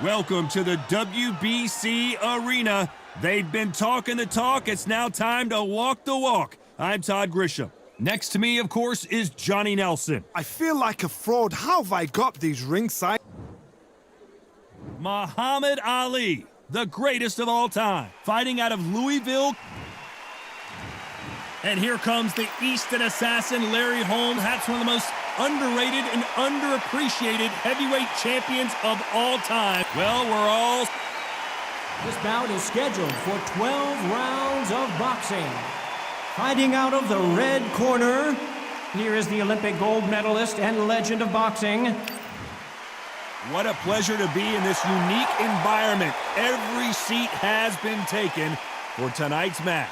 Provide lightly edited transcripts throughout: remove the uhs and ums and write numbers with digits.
Welcome to the WBC Arena. They've been talking the talk. It's now time to walk the walk. I'm Todd Grisham. Next to me, of course, is Johnny Nelson. I feel like a fraud. How have I got these ringside? Muhammad Ali, the greatest of all time, fighting out of Louisville. And here comes the Easton Assassin, Larry Holmes. That's one of the most underrated and underappreciated heavyweight champions of all time. Well, we're all... This bout is scheduled for 12 rounds of boxing. Fighting out of the red corner, here is the Olympic gold medalist and legend of boxing. What a pleasure to be in this unique environment. Every seat has been taken for tonight's match.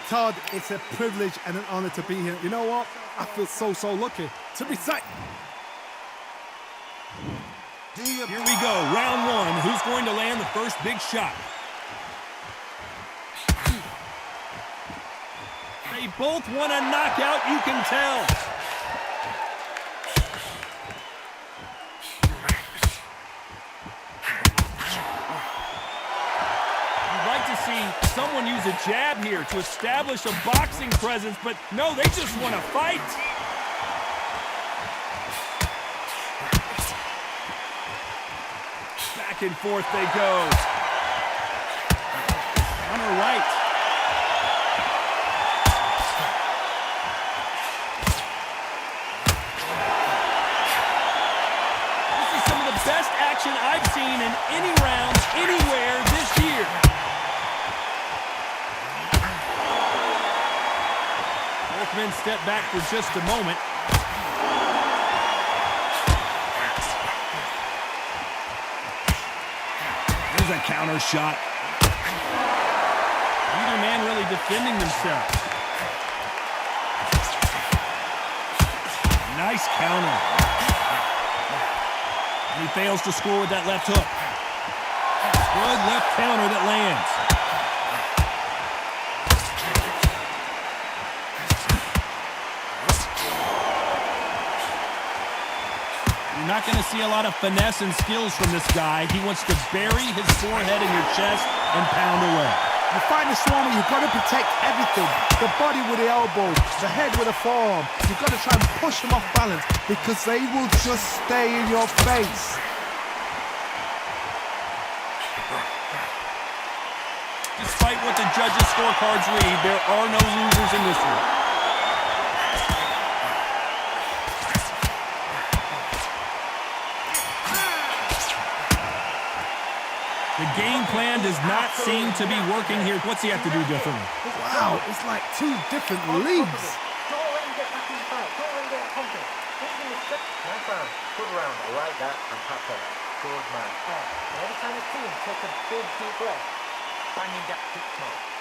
Todd, it's a privilege and an honor to be here. You know what? I feel so lucky to be sacked. Here we go, round one. Who's going to land the first big shot? They both want a knockout, you can tell. You'd like to see someone use a jab here to establish a boxing presence, but no, they just want to fight. Back and forth they go. On her right. This is some of the best action I've seen in any rounds, anywhere this year. Both men step back for just a moment. There's a counter shot. Neither man really defending themselves. Nice counter. And he fails to score with that left hook. Good left counter that lands. You're not going to see a lot of finesse and skills from this guy. He wants to bury his forehead in your chest and pound away. You find this one, you've got to protect everything. The body with the elbows, the head with the forearm. You've got to try and push them off balance because they will just stay in your face. Despite what the judges' scorecards read, there are no losers in this one. The game plan does not seem to be working here. What's he have to do differently? Wow, it's like two different leagues. Don't let him get back in the fight. Don't let him get confident. Nice round. Good round. I like that. I'm happy. Good man. And every time you see him take a big deep breath, banging that kick smoke.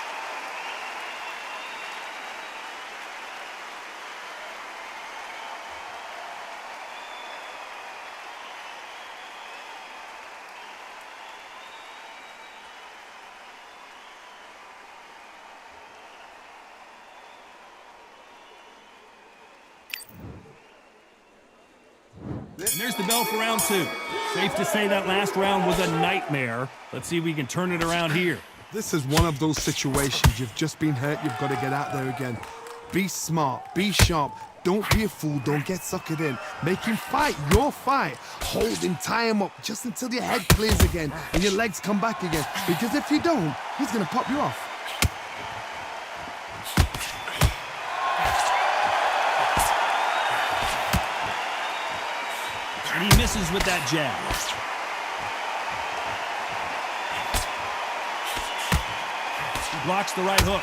And there's the bell for round two. Safe to say that last round was a nightmare. Let's see if we can turn it around here. This is one of those situations. You've just been hurt. You've got to get out there again. Be smart. Be sharp. Don't be a fool. Don't get suckered in. Make him fight your fight. Hold him, tie him up just until your head clears again and your legs come back again. Because if you don't, he's going to pop you off. And he misses with that jab. He blocks the right hook.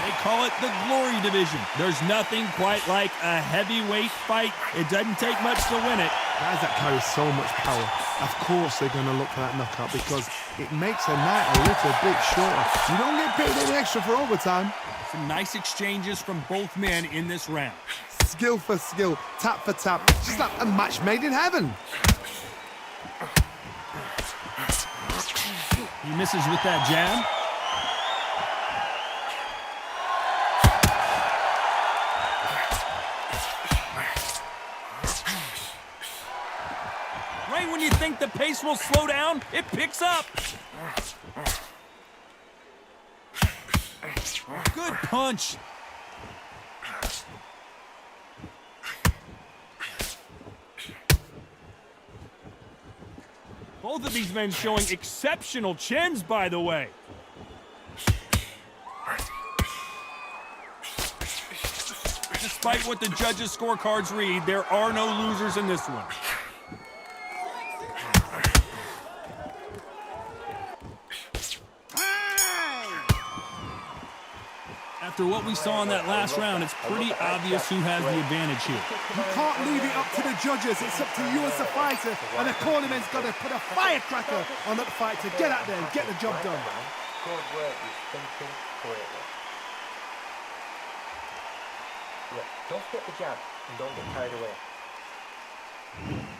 They call it the glory division. There's nothing quite like a heavyweight fight. It doesn't take much to win it. Guys that carry so much power, of course they're going to look for that knockout because it makes a night a little bit shorter. You don't get paid any extra for overtime. Some nice exchanges from both men in this round. Skill for skill, tap for tap, just like a match made in heaven. He misses with that jab. think the pace will slow down? It picks up. Good punch. Both of these men showing exceptional chins, by the way. Despite what the judges' scorecards read, there are no losers in this one. After what we saw in that last round, it's pretty obvious who has the advantage here. You can't leave it up to the judges. It's up to you as the fighter, and the cornerman's got to put a firecracker on that fight to get out there and get the job done. Good work, he's thinking clearly. Look, don't get the jab and don't get carried away.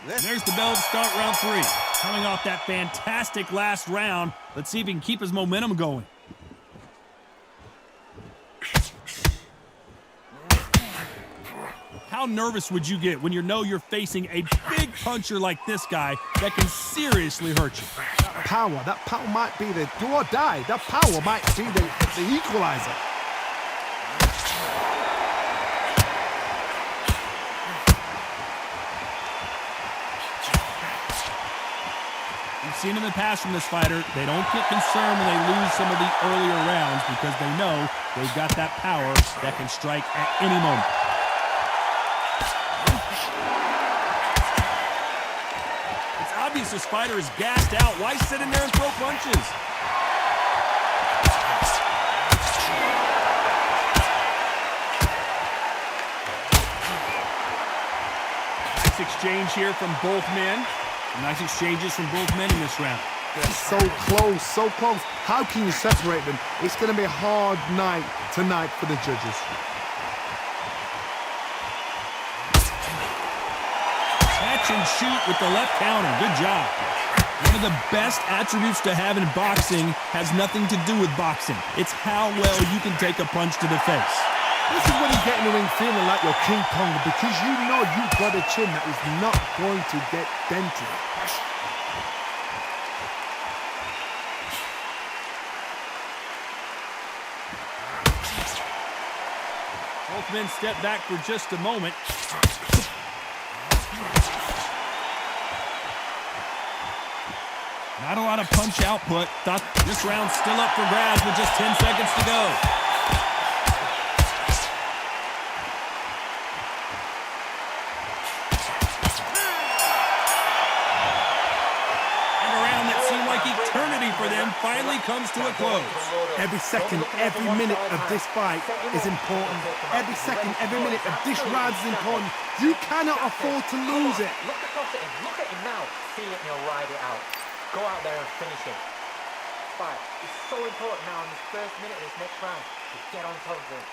There's the bell to start round 3. Coming off that fantastic last round, let's see if he can keep his momentum going. How nervous would you get when you know you're facing a big puncher like this guy that can seriously hurt you? That power might be the do or die. That power might be the equalizer. We've seen in the past from this fighter, they don't get concerned when they lose some of the earlier rounds because they know they've got that power that can strike at any moment. It's obvious this fighter is gassed out. Why sit in there and throw punches? Nice exchange here from both men. Nice exchanges from both men in this round. They're so close, so close. How can you separate them? It's going to be a hard night tonight for the judges. Catch and shoot with the left counter. Good job. One of the best attributes to have in boxing has nothing to do with boxing. It's how well you can take a punch to the face. This is when you get in the ring feeling like you're King Kong because you know you've got a chin that is not going to get dented. Both men step back for just a moment. Not a lot of punch output. Thought this round's still up for grabs with just 10 seconds to go. Eternity for them finally comes to a close. Every second, every minute of this fight is important. Every second, every minute of this round is important. You cannot afford to lose it. Look across at him. Look at him now. Feel it and he'll ride it out. Go out there and finish him. Fight. It's so important now in this first minute of this next round to get on top of him.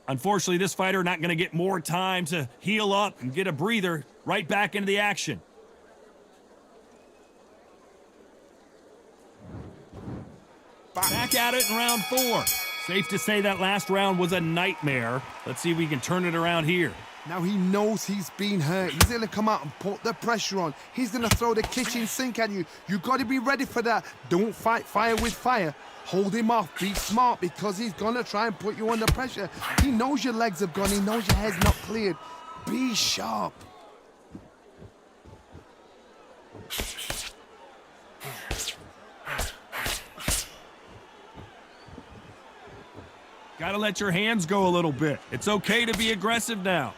Unfortunately, this fighter not going to get more time to heal up and get a breather. Right back into the action. Back at it in round 4. Safe to say that last round was a nightmare. Let's see if we can turn it around here. Now he knows he's been hurt. He's going to come out and put the pressure on. He's going to throw the kitchen sink at you. You got to be ready for that. Don't fight fire with fire. Hold him off. Be smart because he's going to try and put you under pressure. He knows your legs have gone. He knows your head's not cleared. Be sharp. Got to let your hands go a little bit. It's okay to be aggressive now.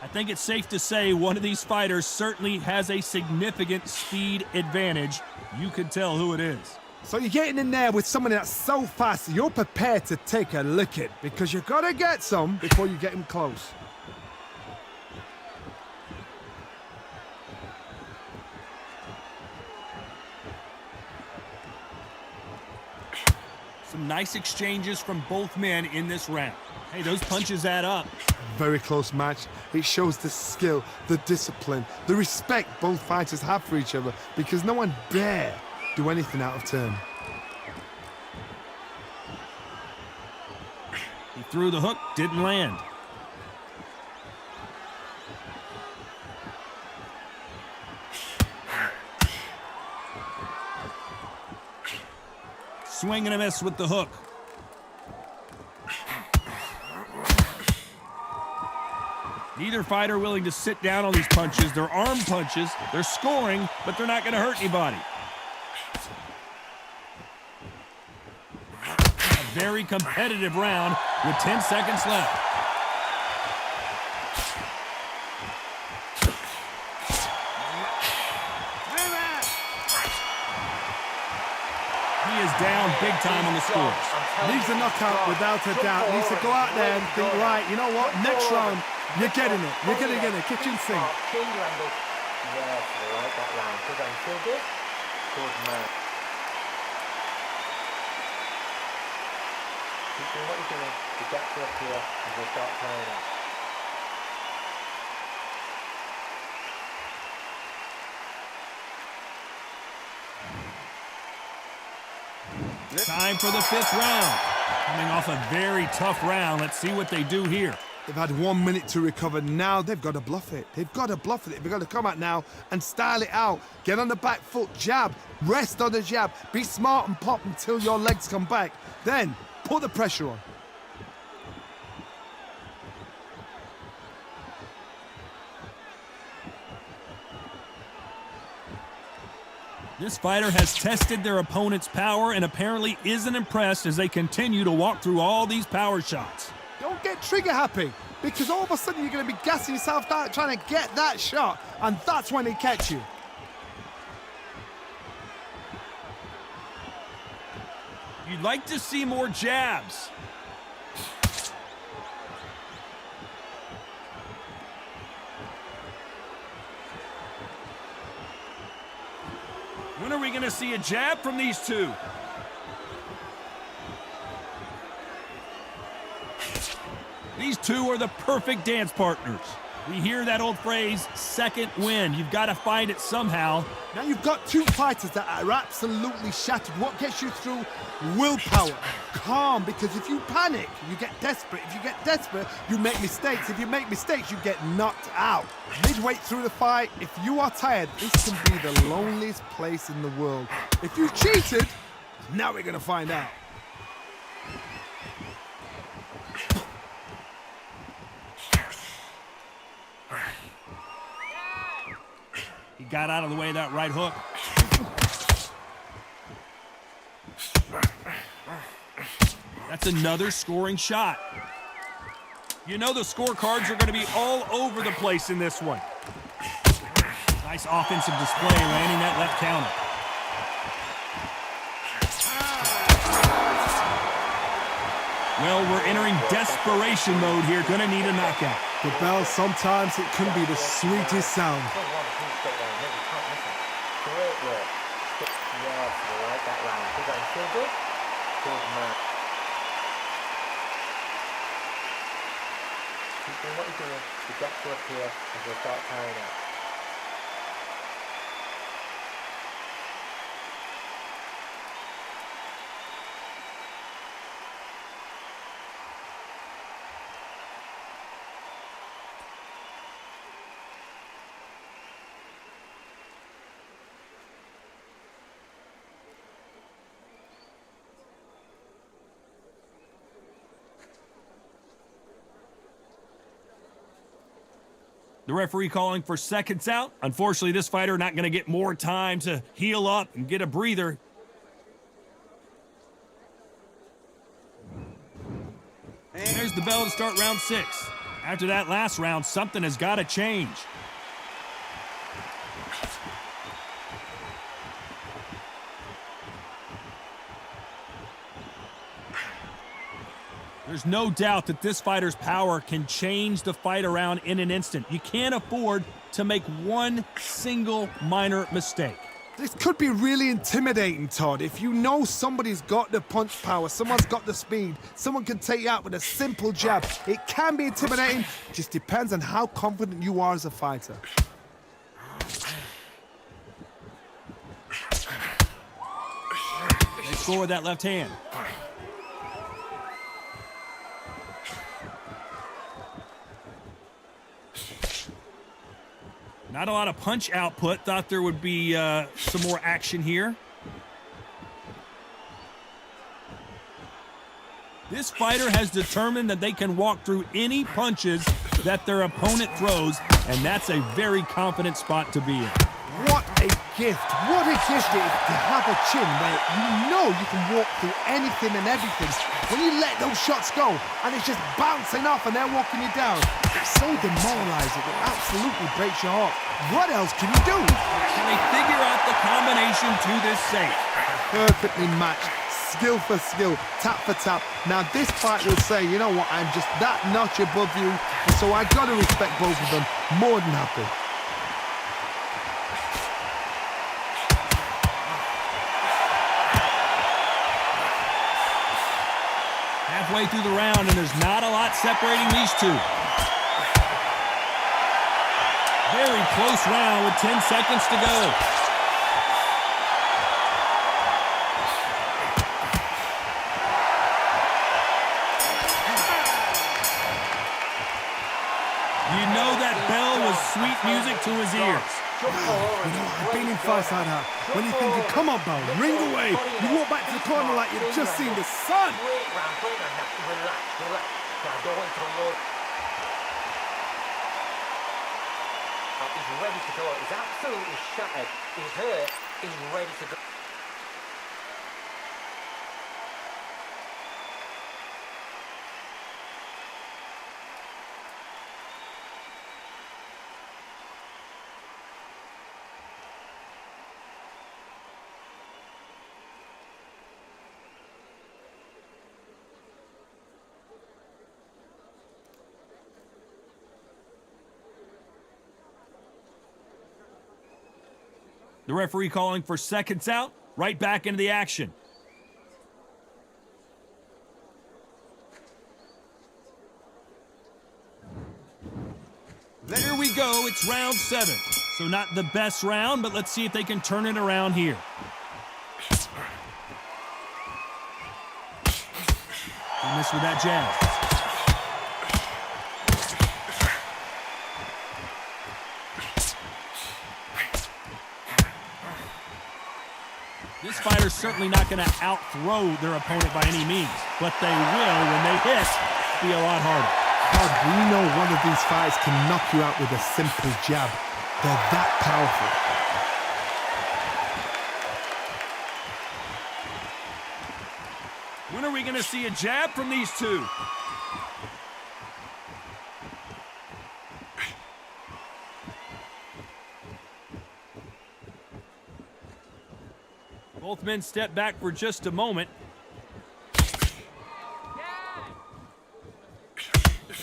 I think it's safe to say one of these fighters certainly has a significant speed advantage. You can tell who it is. So you're getting in there with someone that's so fast, you're prepared to take a licking because you got to get some before you get him close. Some nice exchanges from both men in this round. Hey, those punches add up. Very close match. It shows the skill, the discipline, the respect both fighters have for each other because no one dare do anything out of turn. He threw the hook, didn't land. Swing and a miss with the hook. Neither fighter willing to sit down on these punches. They're arm punches. They're scoring, but they're not going to hurt anybody. A very competitive round with 10 seconds left. He is down big time on the score. Needs a knockout without a doubt. Needs to go out there and think, right, you know what, next round, you're getting it. You're going to get it. Kitchen sink. Change your angle. Yes, I like that round. Good round. Feel good? Good man. Keep doing what you're doing. You get to up here and you'll start playing out. Time for the 5th round. Coming off a very tough round. Let's see what they do here. They've had 1 minute to recover. Now they've got to bluff it. They've got to bluff it. They've got to come out now and style it out. Get on the back foot, jab, rest on the jab. Be smart and pop until your legs come back. Then put the pressure on. This fighter has tested their opponent's power and apparently isn't impressed as they continue to walk through all these power shots. Don't get trigger happy, because all of a sudden you're going to be gassing yourself out trying to get that shot, and that's when they catch you. You'd like to see more jabs. When are we going to see a jab from these two? These two are the perfect dance partners. We hear that old phrase, second wind. You've got to find it somehow. Now you've got two fighters that are absolutely shattered. What gets you through? Willpower. Calm, because if you panic, you get desperate. If you get desperate, you make mistakes. If you make mistakes, you get knocked out. Midway through the fight, if you are tired, this can be the loneliest place in the world. If you cheated, now we're going to find out. He got out of the way of that right hook. That's another scoring shot. You know the scorecards are going to be all over the place in this one. Nice offensive display, landing that left counter. Well, we're entering desperation mode here. Gonna need a knockout. The bell, sometimes it can be the sweetest sound. Great work. Yes, I like that round. Good round. Feel good? Good man. Keep doing what you're doing. You get to up here and you'll start tiring out. The referee calling for seconds out. Unfortunately, this fighter not going to get more time to heal up and get a breather. And there's the bell to start round 6. After that last round, something has got to change. There's no doubt that this fighter's power can change the fight around in an instant. You can't afford to make one single minor mistake. This could be really intimidating, Todd. If you know somebody's got the punch power, someone's got the speed, someone can take you out with a simple jab. It can be intimidating, just depends on how confident you are as a fighter. They score with that left hand. Not a lot of punch output. Thought there would be some more action here. This fighter has determined that they can walk through any punches that their opponent throws, and that's a very confident spot to be in. What a gift. What a gift it is to have a chin where you know you can walk through anything and everything. When you let those shots go and it's just bouncing off and they're walking you down, it's so demoralizing. It absolutely breaks your heart. What else can you do? Can they figure out the combination to this safe? Perfectly matched. Skill for skill, tap for tap. Now this fight will say, you know what, I'm just that notch above you, so I got to respect both of them. More than happy. Halfway through the round, and there's not a lot separating these two. Very close round with 10 seconds to go. You know that bell was sweet music to his ears. You know, I've been in fights like that. When you're thinking, come on, Bell, ring away. You walk back to the corner like you've just seen the sun. Relax. Now go into the load. He's ready to go. He's absolutely shattered. He's hurt. He's ready to go. The referee calling for seconds out, right back into the action. There we go, it's round 7. So not the best round, but let's see if they can turn it around here. He missed with that jab. This fighter's certainly not going to out-throw their opponent by any means, but they will, when they hit, be a lot harder. God, we know one of these fighters can knock you out with a simple jab. They're that powerful. When are we going to see a jab from these two? Both men step back for just a moment.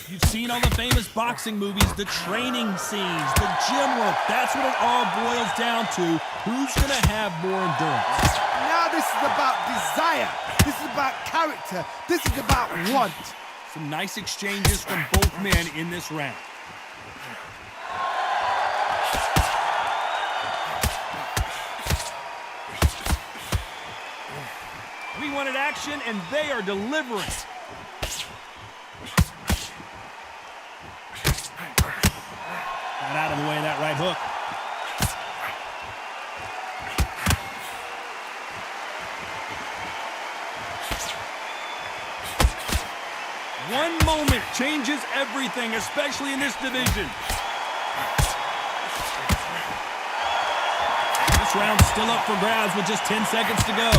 You've seen all the famous boxing movies, the training scenes, the gym work. That's what it all boils down to. Who's going to have more endurance? Now this is about desire. This is about character. This is about want. Some nice exchanges from both men in this round. We wanted action, and they are delivering. Got out of the way of that right hook. One moment changes everything, especially in this division. This round's still up for grabs with just 10 seconds to go.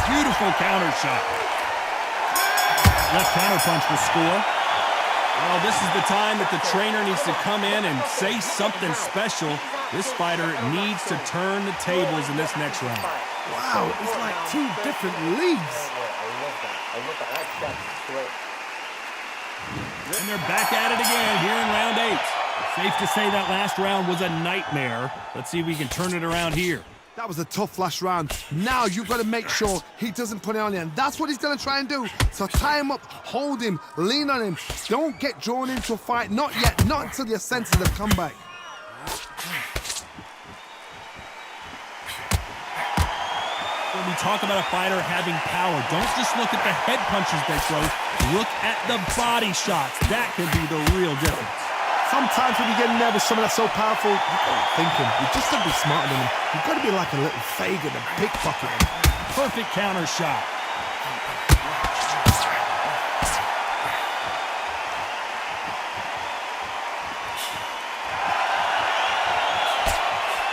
Beautiful counter shot. Left counter punch will score. Well, this is the time that the trainer needs to come in and say something special. This fighter needs to turn the tables in this next round. Wow, it's like two different leagues. I love that. That's great. And they're back at it again here in round 8. Safe to say that last round was a nightmare. Let's see if we can turn it around here. That was a tough last round. Now you've got to make sure he doesn't put it on you, and that's what he's going to try and do. So tie him up, hold him, lean on him. Don't get drawn into a fight. Not yet, not until your senses have come back. When we talk about a fighter having power, don't just look at the head punches they throw. Look at the body shots. That can be the real difference. Sometimes when you get in there with someone that's so powerful, you've got to think him. You've just got to be smarter than him. You've got to be like a little Fagin and pickpocket him. Perfect counter shot.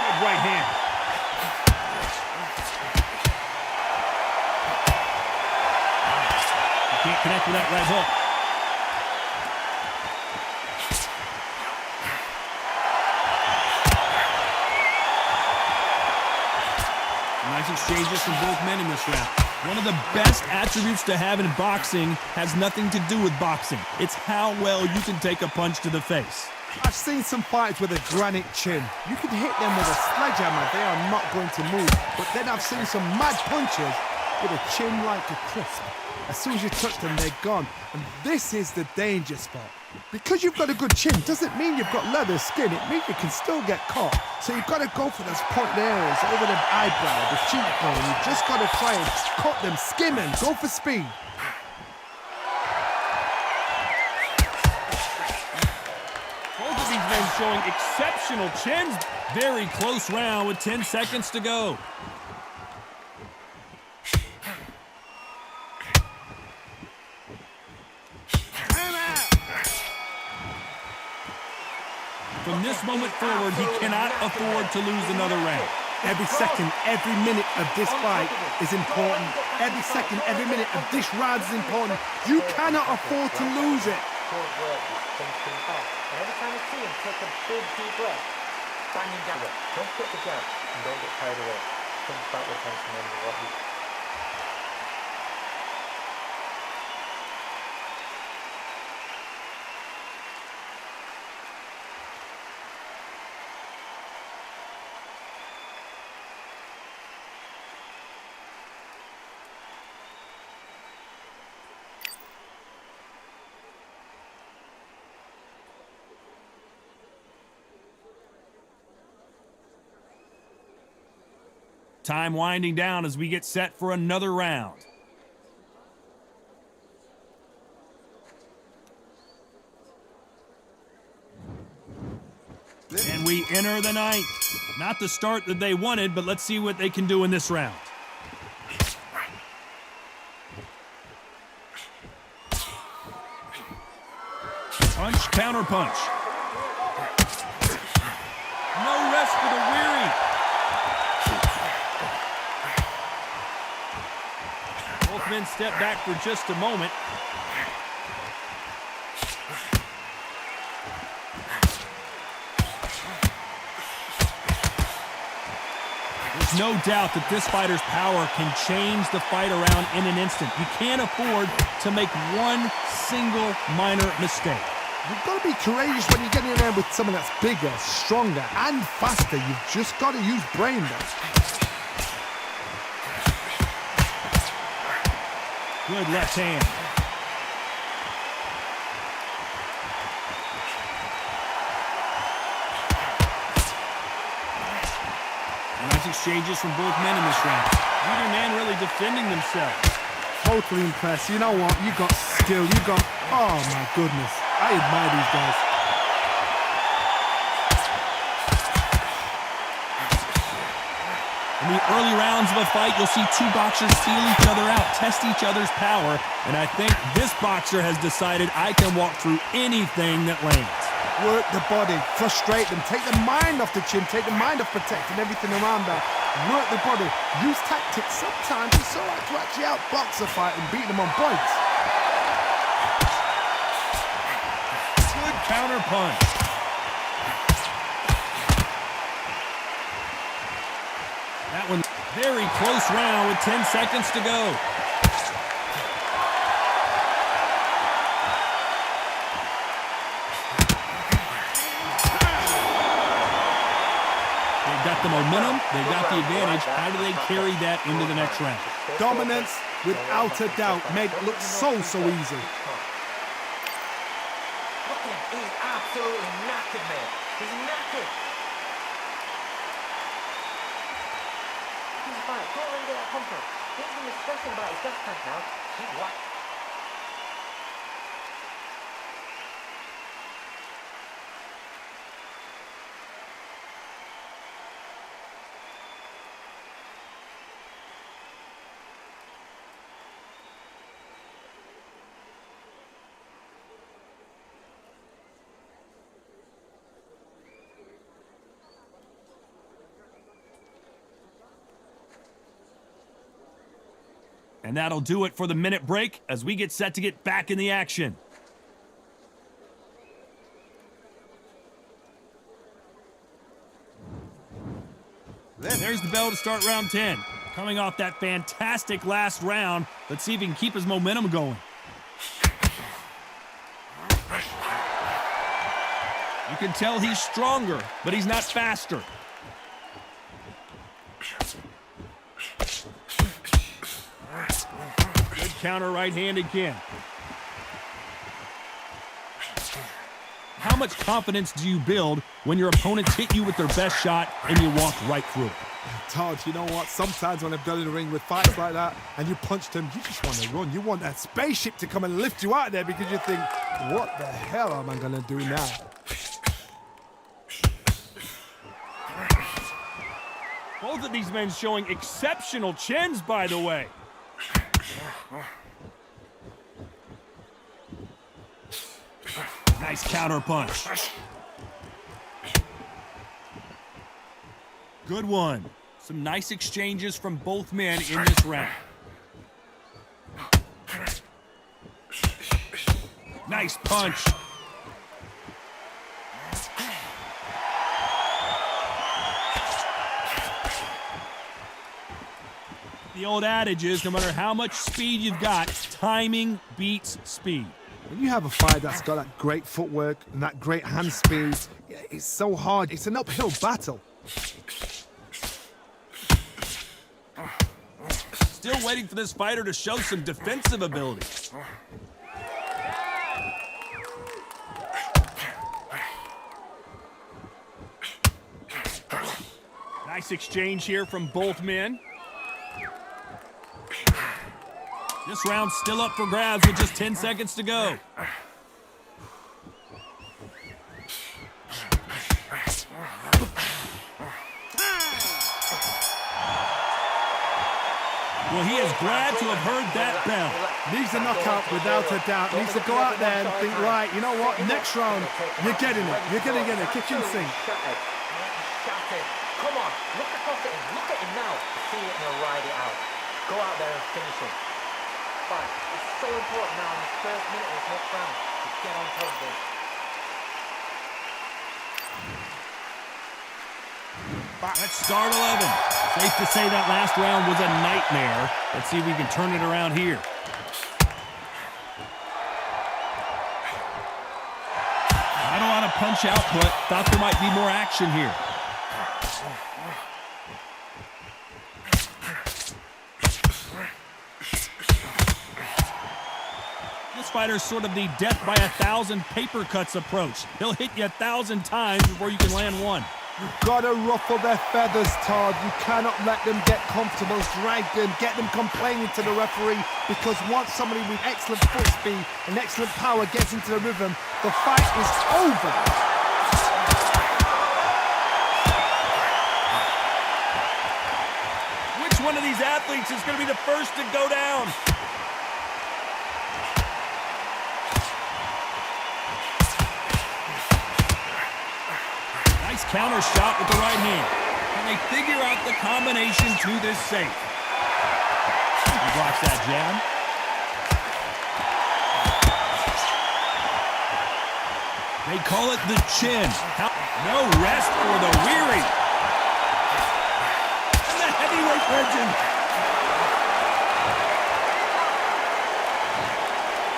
Good right hand. You can't connect with that right hook. Nice exchanges from both men in this round. One of the best attributes to have in boxing has nothing to do with boxing. It's how well you can take a punch to the face. I've seen some fights with a granite chin. You can hit them with a sledgehammer, they are not going to move. But then I've seen some mad punches with a chin like a crisp. As soon as you touch them, they're gone. And this is the danger spot. Because you've got a good chin doesn't mean you've got leather skin. It means you can still get caught. So you've got to go for those point areas over the eyebrow, the cheekbone. You've just got to try and cut them, skim them, go for speed. Both of these men showing exceptional chins. Very close round with 10 seconds to go. From this moment forward, he cannot afford to lose another round. Every second, every minute of this fight is important. Every second, every minute of this round is important. You cannot afford to lose it. Good work, thinking back. And every time you see him, take a big deep breath. Bang him down. Don't quit the jab and don't get carried away. Think back with tension and what you... Time winding down as we get set for another round. And we enter the ninth. Not the start that they wanted, but let's see what they can do in this round. Punch, counter punch. No rest for the weary. Both men step back for just a moment. There's no doubt that this fighter's power can change the fight around in an instant. You can't afford to make one single minor mistake. You've got to be courageous when you get in there with someone that's bigger, stronger, and faster. You've just got to use brain there. Good left hand. Nice exchanges from both men in this round. Neither man really defending themselves. Totally impressed. You know what? You got skill. You got... Oh, my goodness. I admire these guys. In the early rounds of a fight, you'll see two boxers feel each other out, test each other's power, and I think this boxer has decided I can walk through anything that lands. Work the body, frustrate them, take the mind off the chin, take the mind off protecting everything around that. Work the body, use tactics. Sometimes it's all right to actually outbox a fight and beat them on points. Good counter punch. That one, very close round with 10 seconds to go. got the momentum. They've got the advantage. How do they carry that into the next round? Dominance, without a doubt, made it look so easy. Look at him. He's absolutely knackered, man. He's knackered. He's fine. Go and get that comfort. He's going to be stressing about his death tank now. He's what? And that'll do it for the minute break as we get set to get back in the action. There's the bell to start round 10. Coming off that fantastic last round, let's see if he can keep his momentum going. You can tell he's stronger, but he's not faster. Good counter right hand again. How much confidence do you build when your opponents hit you with their best shot and you walk right through it? Todd, you know what? Sometimes when I've done in the ring with fights like that and you punched him, you just want to run. You want that spaceship to come and lift you out of there because you think, what the hell am I going to do now? Both of these men showing exceptional chins, by the way. Nice counter punch. Good one. Some nice exchanges from both men in this round. Nice punch. The old adage is, no matter how much speed you've got, timing beats speed. When you have a fight that's got that great footwork and that great hand speed, it's so hard. It's an uphill battle. Still waiting for this fighter to show some defensive ability. Nice exchange here from both men. This round's still up for grabs with just 10 seconds to go. Well, he is glad to have heard that bell. Needs a knockout without a doubt. Needs to go out there and think, right, you know what? Next round, you're getting it. You're going to get it. Kitchen sink. Shattered. Come on, look across at him. Look at him now. See it and he'll ride it out. Go out there and finish him. Fine. It's so important now in the first minute of this next round to get on top of this. Let's start 11. Safe to say that last round was a nightmare. Let's see if we can turn it around here. Not a lot of punch output. Thought there might be more action here. This fighter's sort of the death by 1,000 paper cuts approach. He'll hit you 1,000 times before you can land one. You've got to ruffle their feathers, Todd. You cannot let them get comfortable, drag them, get them complaining to the referee, because once somebody with excellent foot speed and excellent power gets into the rhythm, the fight is over. Which one of these athletes is going to be the first to go down? Nice counter shot with the right hand. Can they figure out the combination to this safe? He blocks that jab. They call it the chin. No rest for the weary. And the heavyweight legend.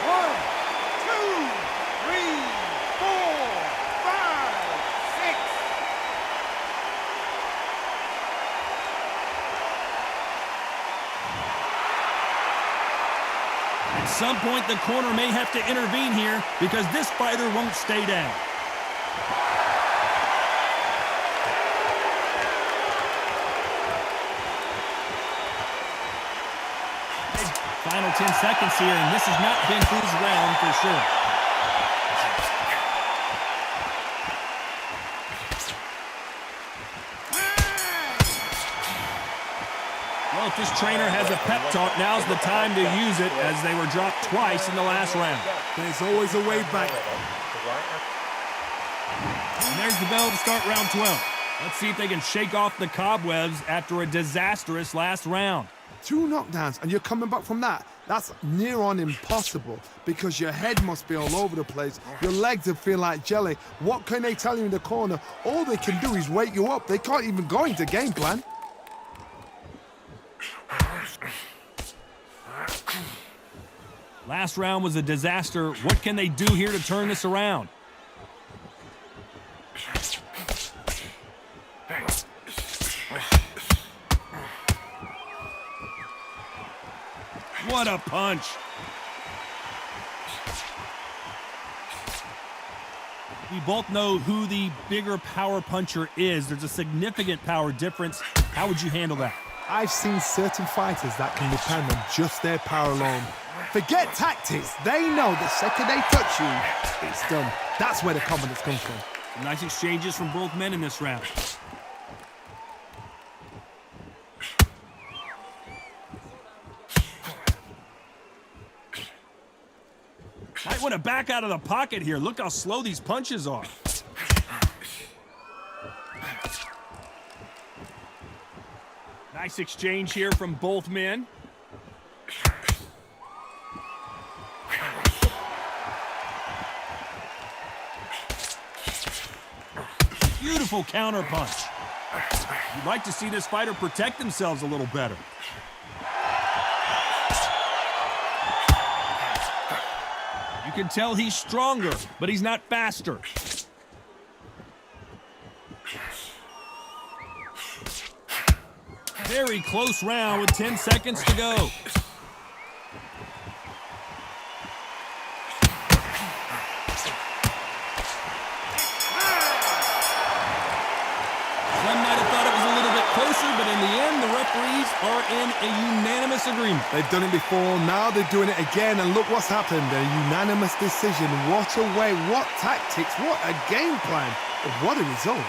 1, 2, 3, 4, 5, 6. At some point, the corner may have to intervene here because this fighter won't stay down. Final 10 seconds here, and this has not been his round for sure. Well, if this trainer has a pep talk, now's the time to use it as they were dropped twice in the last round. There's always a way back. And there's the bell to start round 12. Let's see if they can shake off the cobwebs after a disastrous last round. 2 knockdowns and you're coming back from that. That's near on impossible because your head must be all over the place. Your legs will feel like jelly. What can they tell you in the corner? All they can do is wake you up. They can't even go into game plan. Last round was a disaster. What can they do here to turn this around? What a punch. We both know who the bigger power puncher is. There's a significant power difference. How would you handle that? I've seen certain fighters that can depend on just their power alone. Forget tactics. They know the second they touch you, it's done. That's where the confidence comes from. Some nice exchanges from both men in this round. Might want to back out of the pocket here. Look how slow these punches are. Nice exchange here from both men. Beautiful counter punch. You'd like to see this fighter protect themselves a little better. You can tell he's stronger, but he's not faster. Very close round with 10 seconds to go. Some might have thought it was a little bit closer, but in the end, the referees are in a unanimous agreement. They've done it before, now they're doing it again, and look what's happened. A unanimous decision. What a way, what tactics, what a game plan. What a result.